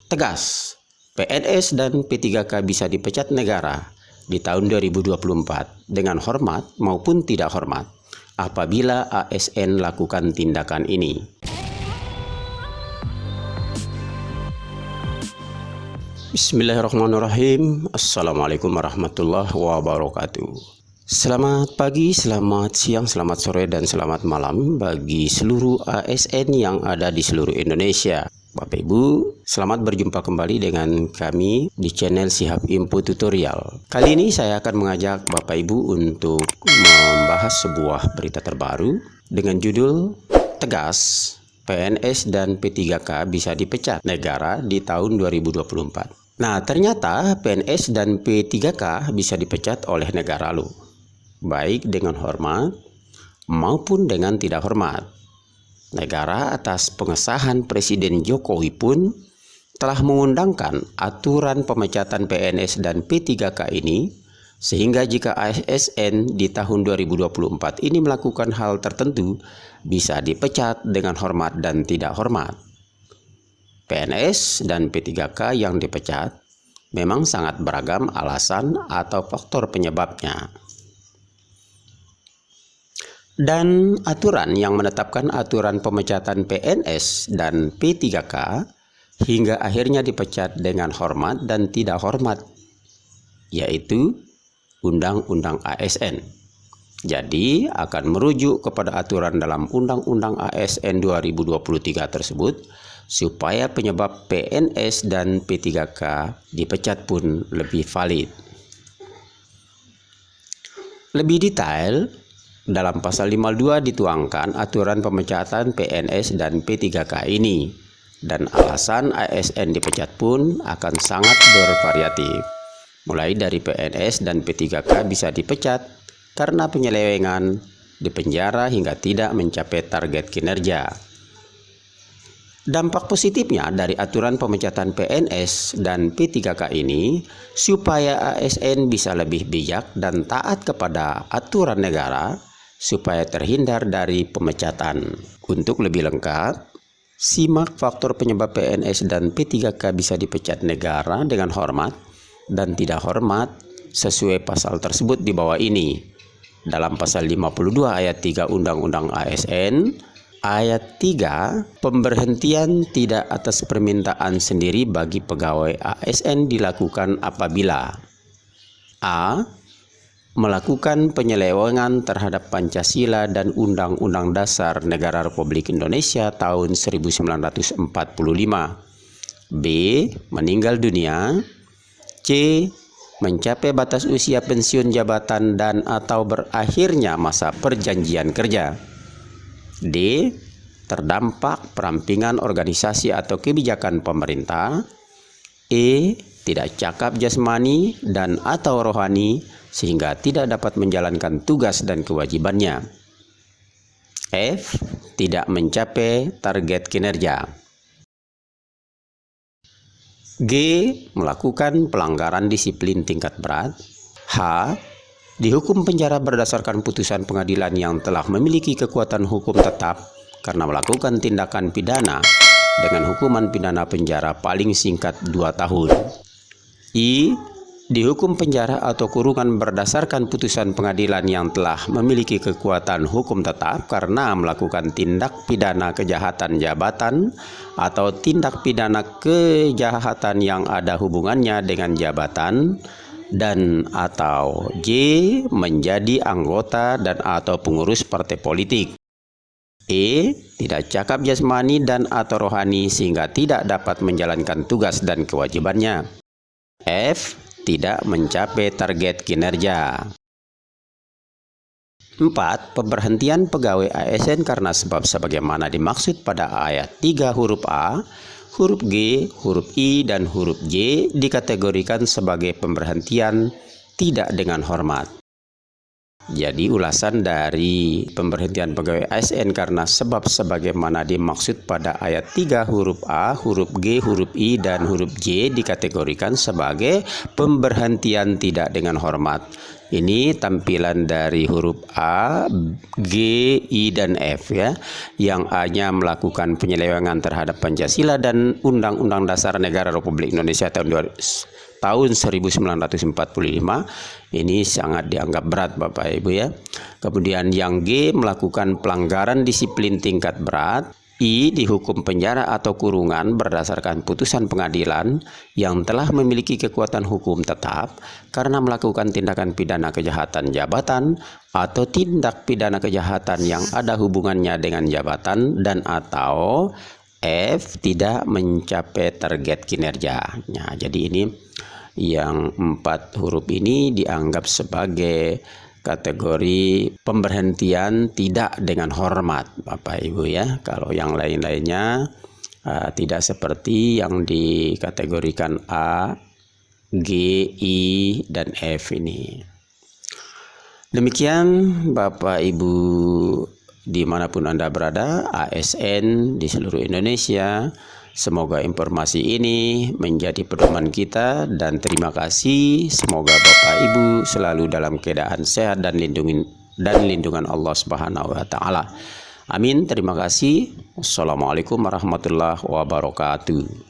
Tegas, PNS dan P3K bisa dipecat negara di tahun 2024 dengan hormat maupun tidak hormat apabila ASN lakukan tindakan ini. Bismillahirrahmanirrahim. Assalamualaikum warahmatullahi wabarakatuh. Selamat pagi, selamat siang, selamat sore, dan selamat malam bagi seluruh ASN yang ada di seluruh Indonesia. Bapak Ibu, selamat berjumpa kembali dengan kami di channel Sihab Info Tutorial. Kali ini saya akan mengajak Bapak Ibu untuk membahas sebuah berita terbaru dengan judul Tegas, PNS dan P3K bisa dipecat negara di tahun 2024. Nah, ternyata PNS dan P3K bisa dipecat oleh negara loh, baik dengan hormat maupun dengan tidak hormat. Negara atas pengesahan Presiden Jokowi pun telah mengundangkan aturan pemecatan PNS dan P3K ini, sehingga jika ASN di tahun 2024 ini melakukan hal tertentu bisa dipecat dengan hormat dan tidak hormat. PNS dan P3K yang dipecat memang sangat beragam alasan atau faktor penyebabnya. Dan aturan yang menetapkan aturan pemecatan PNS dan P3K hingga akhirnya dipecat dengan hormat dan tidak hormat, yaitu Undang-Undang ASN. Jadi akan merujuk kepada aturan dalam Undang-Undang ASN 2023 tersebut supaya penyebab PNS dan P3K dipecat pun lebih valid. Lebih detail, dalam pasal 52 dituangkan aturan pemecatan PNS dan P3K ini, dan alasan ASN dipecat pun akan sangat bervariatif. Mulai dari PNS dan P3K bisa dipecat karena penyelewengan, dipenjara hingga tidak mencapai target kinerja. Dampak positifnya dari aturan pemecatan PNS dan P3K ini supaya ASN bisa lebih bijak dan taat kepada aturan negara supaya terhindar dari pemecatan. Untuk lebih lengkap, simak faktor penyebab PNS dan P3K bisa dipecat negara dengan hormat dan tidak hormat sesuai pasal tersebut di bawah ini. Dalam pasal 52 ayat 3 Undang-Undang ASN, ayat 3, pemberhentian tidak atas permintaan sendiri bagi pegawai ASN dilakukan apabila A. melakukan penyelewengan terhadap Pancasila dan Undang-Undang Dasar Negara Republik Indonesia tahun 1945. B. meninggal dunia. C. mencapai batas usia pensiun jabatan dan atau berakhirnya masa perjanjian kerja. D. terdampak perampingan organisasi atau kebijakan pemerintah. E. tidak cakap jasmani dan atau rohani sehingga tidak dapat menjalankan tugas dan kewajibannya. F. tidak mencapai target kinerja. G. melakukan pelanggaran disiplin tingkat berat. H. dihukum penjara berdasarkan putusan pengadilan yang telah memiliki kekuatan hukum tetap karena melakukan tindakan pidana dengan hukuman pidana penjara paling singkat 2 tahun. I. dihukum penjara atau kurungan berdasarkan putusan pengadilan yang telah memiliki kekuatan hukum tetap karena melakukan tindak pidana kejahatan jabatan atau tindak pidana kejahatan yang ada hubungannya dengan jabatan, dan atau J. menjadi anggota dan atau pengurus partai politik. E. tidak cakap jasmani dan atau rohani sehingga tidak dapat menjalankan tugas dan kewajibannya. F. tidak mencapai target kinerja. 4. Pemberhentian pegawai ASN karena sebab sebagaimana dimaksud pada ayat 3 huruf A, huruf G, huruf I, dan huruf J dikategorikan sebagai pemberhentian tidak dengan hormat. Jadi ulasan dari pemberhentian pegawai ASN karena sebab sebagaimana dimaksud pada ayat 3 huruf A, huruf G, huruf I, dan huruf J dikategorikan sebagai pemberhentian tidak dengan hormat. Ini tampilan dari huruf A, G, I, dan F ya. Yang A-nya melakukan penyelewengan terhadap Pancasila dan Undang-Undang Dasar Negara Republik Indonesia tahun 1945. Ini sangat dianggap berat Bapak Ibu ya. Kemudian yang G melakukan pelanggaran disiplin tingkat berat. I dihukum penjara atau kurungan berdasarkan putusan pengadilan yang telah memiliki kekuatan hukum tetap karena melakukan tindakan pidana kejahatan jabatan atau tindak pidana kejahatan yang ada hubungannya dengan jabatan dan atau F tidak mencapai target kinerjanya. Jadi ini yang 4 huruf ini dianggap sebagai kategori pemberhentian tidak dengan hormat Bapak Ibu ya. Kalau yang lain-lainnya tidak seperti yang dikategorikan A, G, I, dan F ini. Demikian Bapak Ibu dimanapun Anda berada, ASN di seluruh Indonesia. Semoga informasi ini menjadi pedoman kita dan terima kasih. Semoga Bapak Ibu selalu dalam keadaan sehat dan lindungan Allah Subhanahu wa taala. Amin. Terima kasih. Wassalamualaikum warahmatullahi wabarakatuh.